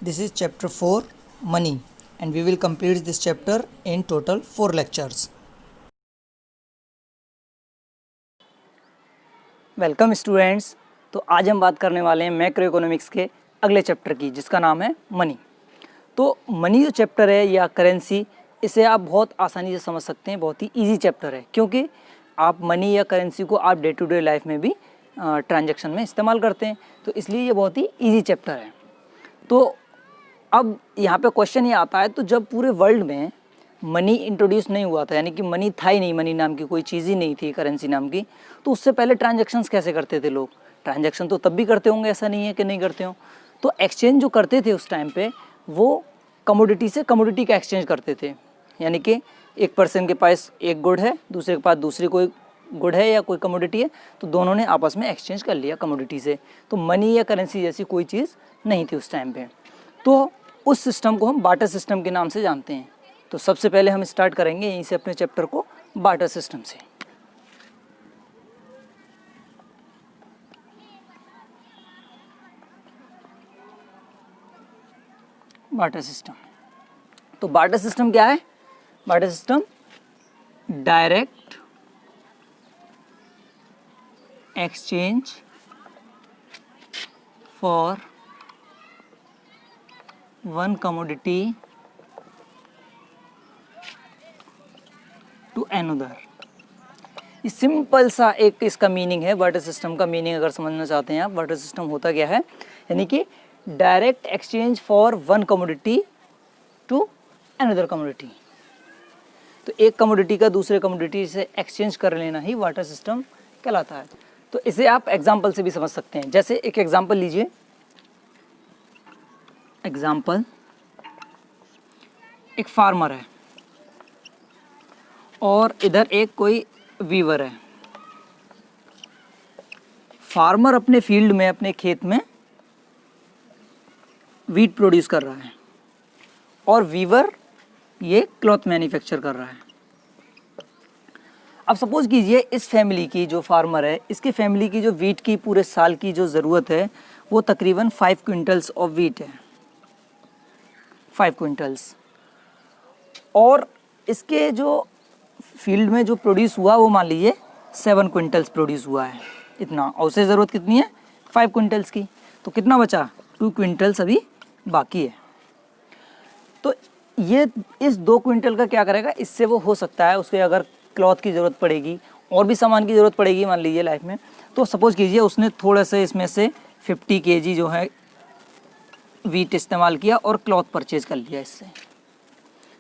This is chapter 4 Money, and we will complete this chapter in total 4 lectures. Welcome students. तो आज हम बात करने वाले हैं मैक्रो इकोनॉमिक्स के अगले चैप्टर की, जिसका नाम है मनी। तो मनी जो चैप्टर है या करेंसी, इसे आप बहुत आसानी से समझ सकते हैं। बहुत ही इजी चैप्टर है, क्योंकि आप मनी या करेंसी को आप डे टू डे लाइफ में भी ट्रांजैक्शन में इस्तेमाल करते हैं, तो इसलिए ये बहुत ही इजी चैप्टर है। तो अब यहाँ पे क्वेश्चन ये आता है, तो जब पूरे वर्ल्ड में मनी इंट्रोड्यूस नहीं हुआ था, यानी कि मनी था ही नहीं, मनी नाम की कोई चीज़ ही नहीं थी करेंसी नाम की, तो उससे पहले ट्रांजैक्शंस कैसे करते थे लोग? ट्रांजैक्शन तो तब भी करते होंगे, ऐसा नहीं है कि नहीं करते हो। तो एक्सचेंज जो करते थे उस टाइम पे, वो कमोडिटी से कमोडिटी का एक्सचेंज करते थे। यानी कि एक पर्सन के पास एक गुड है, दूसरे के पास दूसरी कोई गुड है या कोई कमोडिटी है, तो दोनों ने आपस में एक्सचेंज कर लिया कमोडिटी से। तो मनी या करेंसी जैसी कोई चीज़ नहीं थी उस टाइम पे। तो उस सिस्टम को हम बार्टर सिस्टम के नाम से जानते हैं। तो सबसे पहले हम स्टार्ट करेंगे यहीं से अपने चैप्टर को, बार्टर सिस्टम से। Barter system. तो बार्टर सिस्टम क्या है? Barter system direct exchange for one commodity to another. ये सिंपल सा एक इसका मीनिंग है। बार्टर सिस्टम का मीनिंग अगर समझना चाहते हैं आप, बार्टर सिस्टम होता क्या है? यानी कि direct exchange for one commodity to another commodity. तो एक कमोडिटी का दूसरे कमोडिटी से एक्सचेंज कर लेना ही बार्टर सिस्टम कहलाता है। तो इसे आप एग्जाम्पल से भी समझ सकते हैं। जैसे एक एग्जाम्पल लीजिए। एग्जाम्पल, एक फार्मर है और इधर एक कोई वीवर है। फार्मर अपने फील्ड में, अपने खेत में वीट प्रोड्यूस कर रहा है और वीवर ये क्लॉथ मैन्युफैक्चर कर रहा है। अब सपोज कीजिए इस फैमिली की, जो फार्मर है, इसकी फैमिली की जो वीट की पूरे साल की जो ज़रूरत है, वो तकरीबन 5 क्विंटल्स ऑफ वीट है, 5 क्विंटल्स। और इसके जो फील्ड में जो प्रोड्यूस हुआ वो मान लीजिए 7 क्विंटल्स प्रोड्यूस हुआ है, इतना। और उसे ज़रूरत कितनी है? 5 क्विंटल्स की। तो कितना बचा? 2 क्विंटल्स अभी बाकी है। तो ये इस 2 क्विंटल का क्या करेगा? इससे वो हो सकता है उसके अगर क्लॉथ की ज़रूरत पड़ेगी और भी सामान की ज़रूरत पड़ेगी मान लीजिए लाइफ में, तो सपोज कीजिए उसने थोड़ा सा इसमें से 50 kg जो है वीट इस्तेमाल किया और क्लॉथ परचेज कर लिया इससे।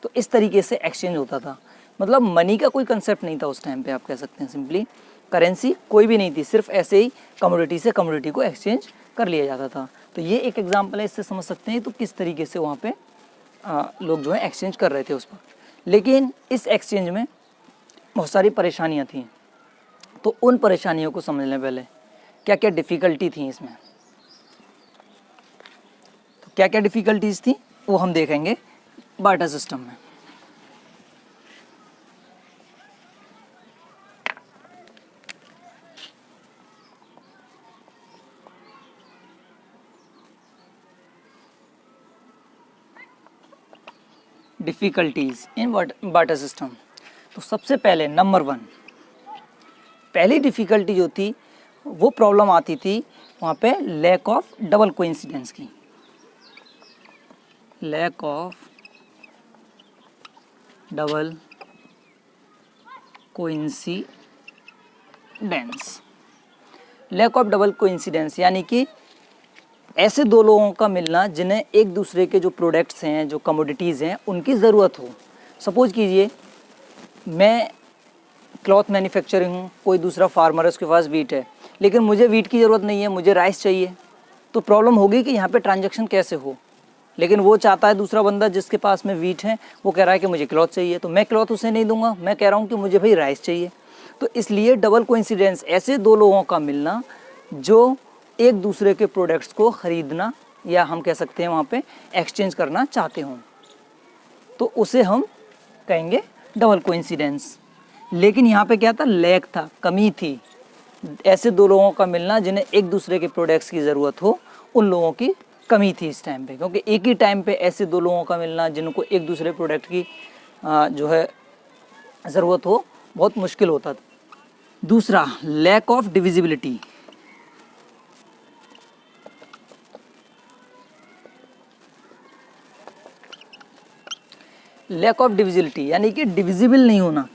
तो इस तरीके से एक्सचेंज होता था। मतलब मनी का कोई कंसेप्ट नहीं था उस टाइम पे, आप कह सकते हैं। सिंपली करेंसी कोई भी नहीं थी, सिर्फ ऐसे ही कमोडिटी से कमोडिटी को एक्सचेंज कर लिया जाता था। तो ये एक एग्जांपल है, इससे समझ सकते हैं तो किस तरीके से वहाँ पे लोग जो है एक्सचेंज कर रहे थे उस पर। लेकिन इस एक्सचेंज में बहुत सारी परेशानियाँ थी। तो उन परेशानियों को समझ लें पहले, क्या क्या डिफ़िकल्टी थी इसमें। तो क्या क्या डिफ़िकल्टीज थी वो हम देखेंगे बार्टर सिस्टम में। Difficulties in barter system. तो सबसे पहले नंबर 1, पहली डिफ़िकल्टी जो थी वो प्रॉब्लम आती थी वहाँ पे लैक ऑफ डबल कोइंसिडेंस की। Lack of double coincidence. Lack of double coincidence यानी कि ऐसे दो लोगों का मिलना जिन्हें एक दूसरे के जो प्रोडक्ट्स हैं, जो कमोडिटीज़ हैं, उनकी ज़रूरत हो। सपोज कीजिए मैं क्लॉथ मैन्युफैक्चरिंग हूँ, कोई दूसरा फार्मर है, उसके पास वीट है, लेकिन मुझे वीट की ज़रूरत नहीं है, मुझे राइस चाहिए। तो प्रॉब्लम होगी कि यहाँ पे ट्रांजैक्शन कैसे हो। लेकिन वो चाहता है, दूसरा बंदा जिसके पास में वीट है, वो कह रहा है कि मुझे क्लॉथ चाहिए, तो मैं क्लॉथ उसे नहीं दूंगा, मैं कह रहा हूँ कि मुझे भाई राइस चाहिए। तो इसलिए डबल कोइंसिडेंस, ऐसे दो लोगों का मिलना जो एक दूसरे के प्रोडक्ट्स को ख़रीदना या हम कह सकते हैं वहाँ पे एक्सचेंज करना चाहते हों, तो उसे हम कहेंगे डबल कोइंसिडेंस। लेकिन यहाँ पे क्या था? लैक था, कमी थी। ऐसे दो लोगों का मिलना जिन्हें एक दूसरे के प्रोडक्ट्स की ज़रूरत हो, उन लोगों की कमी थी इस टाइम पे, क्योंकि एक ही टाइम पे ऐसे दो लोगों का मिलना जिनको एक दूसरे प्रोडक्ट की जो है ज़रूरत हो बहुत मुश्किल होता था। दूसरा, lack of divisibility. Lack of divisibility यानी कि डिविजिबल नहीं होना।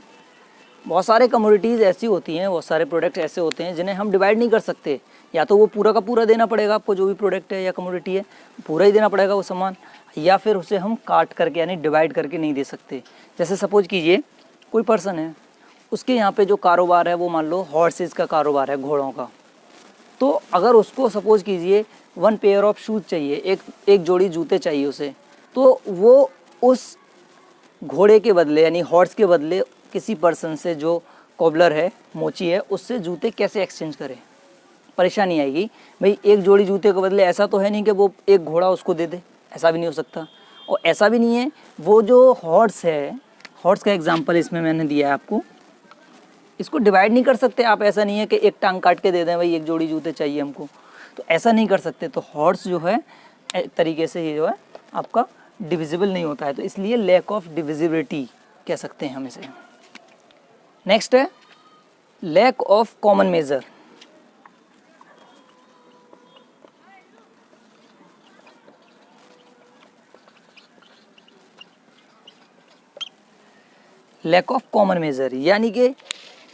बहुत सारे कमोडिटीज़ ऐसी होती हैं, बहुत सारे प्रोडक्ट ऐसे होते हैं जिन्हें हम डिवाइड नहीं कर सकते। या तो वो पूरा का पूरा देना पड़ेगा आपको, जो भी प्रोडक्ट है या कमोडिटी है पूरा ही देना पड़ेगा वो सामान, या फिर उसे हम काट करके यानी डिवाइड करके नहीं दे सकते। जैसे सपोज कीजिए कोई पर्सन है, उसके यहाँ पे जो कारोबार है वो मान लो हॉर्सेस का कारोबार है, घोड़ों का। तो अगर उसको सपोज कीजिए 1 पेयर ऑफ शूज़ चाहिए, एक जोड़ी जूते चाहिए उसे, तो वो उस घोड़े के बदले यानी हॉर्स के बदले किसी पर्सन से जो कॉबलर है, मोची है, उससे जूते कैसे एक्सचेंज करे? परेशानी आएगी भाई। एक जोड़ी जूते के बदले ऐसा तो है नहीं कि वो एक घोड़ा उसको दे दे, ऐसा भी नहीं हो सकता। और ऐसा भी नहीं है वो जो हॉर्स है, हॉर्स का एग्जांपल इसमें मैंने दिया है आपको, इसको डिवाइड नहीं कर सकते आप। ऐसा नहीं है कि एक टांग काट के दे दें भाई एक जोड़ी जूते चाहिए हमको, तो ऐसा नहीं कर सकते। तो हॉर्स जो है एक तरीके से ये जो है आपका डिविजिबल नहीं होता है, तो इसलिए लैक ऑफ डिविजिबिलिटी कह सकते हैं हम इसे। नेक्स्ट है lack of common measure. Lack of common measure यानी कि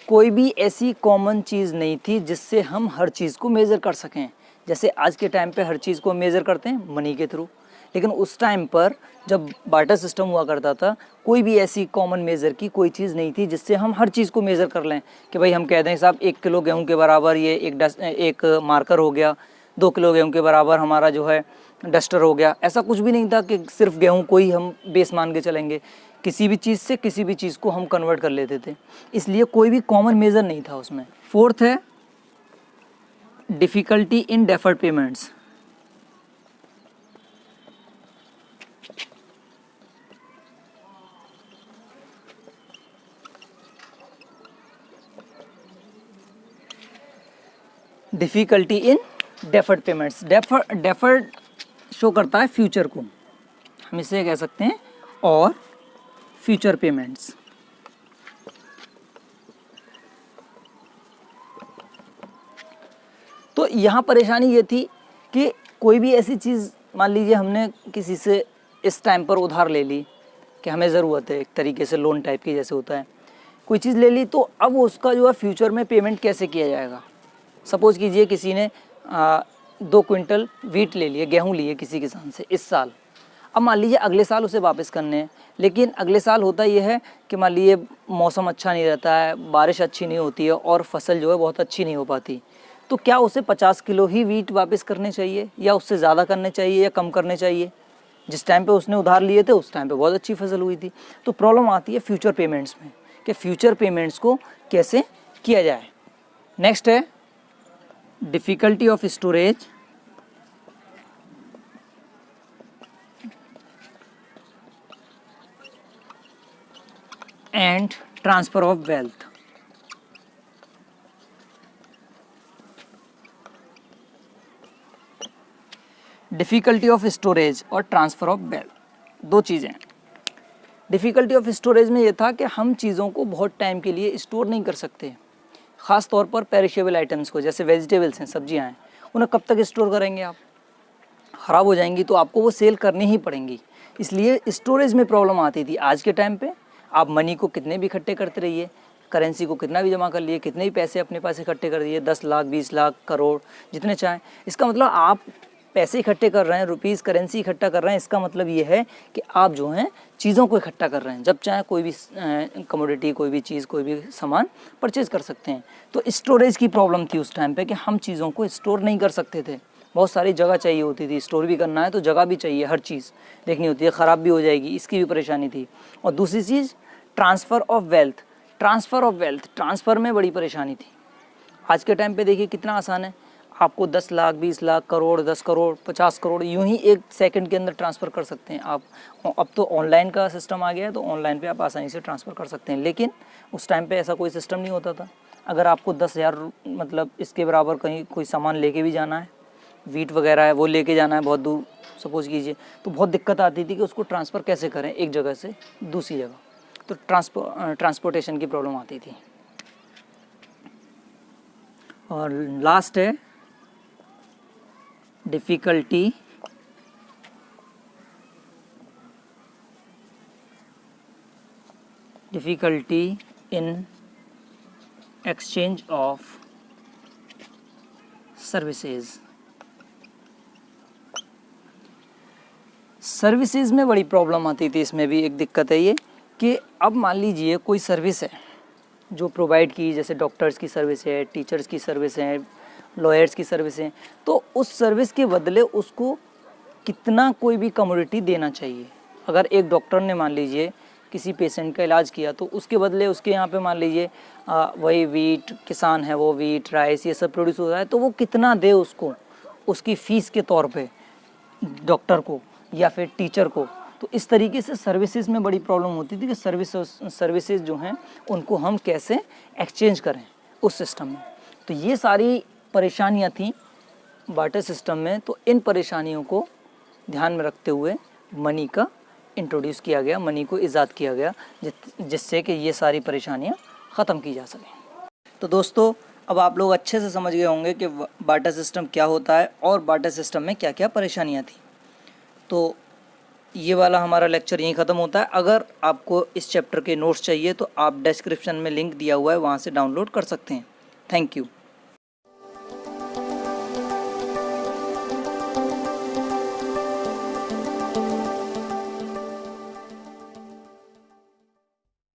कोई भी ऐसी कॉमन चीज़ नहीं थी जिससे हम हर चीज़ को मेज़र कर सकें। जैसे आज के टाइम पे हर चीज़ को मेज़र करते हैं मनी के थ्रू, लेकिन उस टाइम पर जब बार्टर सिस्टम हुआ करता था, कोई भी ऐसी कॉमन मेज़र की कोई चीज़ नहीं थी जिससे हम हर चीज़ को मेज़र कर लें कि भाई हम कह दें साहब 1 किलो गेहूं के बराबर ये एक मार्कर हो गया, 2 किलो गेहूं के बराबर हमारा जो है डस्टर हो गया। ऐसा कुछ भी नहीं था कि सिर्फ गेहूं को ही हम बेस मान के चलेंगे, किसी भी चीज़ से किसी भी चीज़ को हम कन्वर्ट कर लेते थे, इसलिए कोई भी कॉमन मेज़र नहीं था उसमें। फोर्थ है difficulty in deferred payments. Difficulty in deferred payments. Deferred show करता है फ्यूचर को, हम इसे कह सकते हैं, और फ्यूचर पेमेंट्स। तो यहाँ परेशानी ये थी कि कोई भी ऐसी चीज़ मान लीजिए हमने किसी से इस टाइम पर उधार ले ली कि हमें ज़रूरत है, एक तरीके से लोन टाइप की जैसे होता है, कोई चीज़ ले ली, तो अब उसका जो है फ्यूचर में पेमेंट कैसे किया जाएगा। सपोज़ कीजिए किसी ने 2 क्विंटल वीट ले लिए, गेहूँ लिए किसी किसान से इस साल। अब मान लीजिए अगले साल उसे वापस करने हैं, लेकिन अगले साल होता ये है कि मान लीजिए मौसम अच्छा नहीं रहता है, बारिश अच्छी नहीं होती है और फसल जो है बहुत अच्छी नहीं हो पाती, तो क्या उसे 50 किलो ही वीट वापस करने चाहिए या उससे ज़्यादा करने चाहिए या कम करने चाहिए? जिस टाइम पे उसने उधार लिए थे उस टाइम पे बहुत अच्छी फसल हुई थी। तो प्रॉब्लम आती है फ्यूचर पेमेंट्स में कि फ्यूचर पेमेंट्स को कैसे किया जाए। नेक्स्ट है difficulty of storage and transfer of wealth. Difficulty of storage और ट्रांसफ़र ऑफ वेल्थ, दो चीज़ें। डिफ़िकल्टी ऑफ स्टोरेज में ये था कि हम चीज़ों को बहुत टाइम के लिए स्टोर नहीं कर सकते, ख़ास तौर पर पेरिशेबल आइटम्स को, जैसे वेजिटेबल्स हैं, सब्जियां हैं, उन्हें कब तक स्टोर करेंगे आप? ख़राब हो जाएंगी तो आपको वो सेल करनी ही पड़ेंगी, इसलिए स्टोरेज में प्रॉब्लम आती थी। आज के टाइम पे आप मनी को कितने भी इकट्ठे करते रहिए, करेंसी को कितना भी जमा कर लिए, कितने भी पैसे अपने पास इकट्ठे कर दिए, 10 लाख 20 लाख करोड़ जितने चाहें, इसका मतलब आप पैसे इकट्ठे कर रहे हैं, रुपीज़ करेंसी इकट्ठा कर रहे हैं, इसका मतलब ये है कि आप जो हैं चीज़ों को इकट्ठा कर रहे हैं। जब चाहे कोई भी कमोडिटी, कोई भी चीज़, कोई भी सामान परचेज़ कर सकते हैं। तो स्टोरेज की प्रॉब्लम थी उस टाइम पे कि हम चीज़ों को स्टोर नहीं कर सकते थे, बहुत सारी जगह चाहिए होती थी, स्टोर भी करना है तो जगह भी चाहिए, हर चीज़ देखनी होती है, ख़राब भी हो जाएगी, इसकी भी परेशानी थी। और दूसरी चीज़ ट्रांसफ़र ऑफ वेल्थ। ट्रांसफ़र में बड़ी परेशानी थी। आज के टाइम पे देखिए कितना आसान है, आपको 10 लाख 20 लाख करोड़ 10 करोड़ 50 करोड़ यूं ही 1 सेकंड के अंदर ट्रांसफ़र कर सकते हैं आप। अब तो ऑनलाइन का सिस्टम आ गया है, तो ऑनलाइन पे आप आसानी से ट्रांसफ़र कर सकते हैं, लेकिन उस टाइम पे ऐसा कोई सिस्टम नहीं होता था। अगर आपको 10,000 मतलब इसके बराबर कहीं कोई सामान लेके भी जाना है वीट वगैरह है वो लेके जाना है बहुत दूर सपोज कीजिए, तो बहुत दिक्कत आती थी कि उसको ट्रांसफ़र कैसे करें एक जगह से दूसरी जगह, तो ट्रांसपोर्टेशन की प्रॉब्लम आती थी। और लास्ट है difficulty in exchange of services में बड़ी प्रॉब्लम आती थी। इसमें भी एक दिक्कत है ये कि अब मान लीजिए कोई सर्विस है जो प्रोवाइड की, जैसे डॉक्टर्स की सर्विस है, टीचर्स की सर्विस है, लॉयर्स की सर्विस है, तो उस सर्विस के बदले उसको कितना कोई भी कमोडिटी देना चाहिए। अगर एक डॉक्टर ने मान लीजिए किसी पेशेंट का इलाज किया तो उसके बदले उसके यहाँ पे मान लीजिए वही वीट, किसान है वो वीट, राइस ये सब प्रोड्यूस हो रहा है, तो वो कितना दे उसको उसकी फ़ीस के तौर पे डॉक्टर को या फिर टीचर को। तो इस तरीके से सर्विसेज में बड़ी प्रॉब्लम होती थी कि सर्विसेज जो हैं उनको हम कैसे एक्सचेंज करें उस सिस्टम में। तो ये सारी परेशानियाँ थी बार्टर सिस्टम में। तो इन परेशानियों को ध्यान में रखते हुए मनी का इंट्रोड्यूस किया गया, मनी को ईजाद किया गया, जिससे कि ये सारी परेशानियाँ ख़त्म की जा सकें। तो दोस्तों अब आप लोग अच्छे से समझ गए होंगे कि बार्टर सिस्टम क्या होता है और बार्टर सिस्टम में क्या क्या परेशानियाँ थी। तो ये वाला हमारा लेक्चर यहीं ख़त्म होता है। अगर आपको इस चैप्टर के नोट्स चाहिए तो आप डिस्क्रिप्शन में लिंक दिया हुआ है, वहाँ से डाउनलोड कर सकते हैं। Thank you.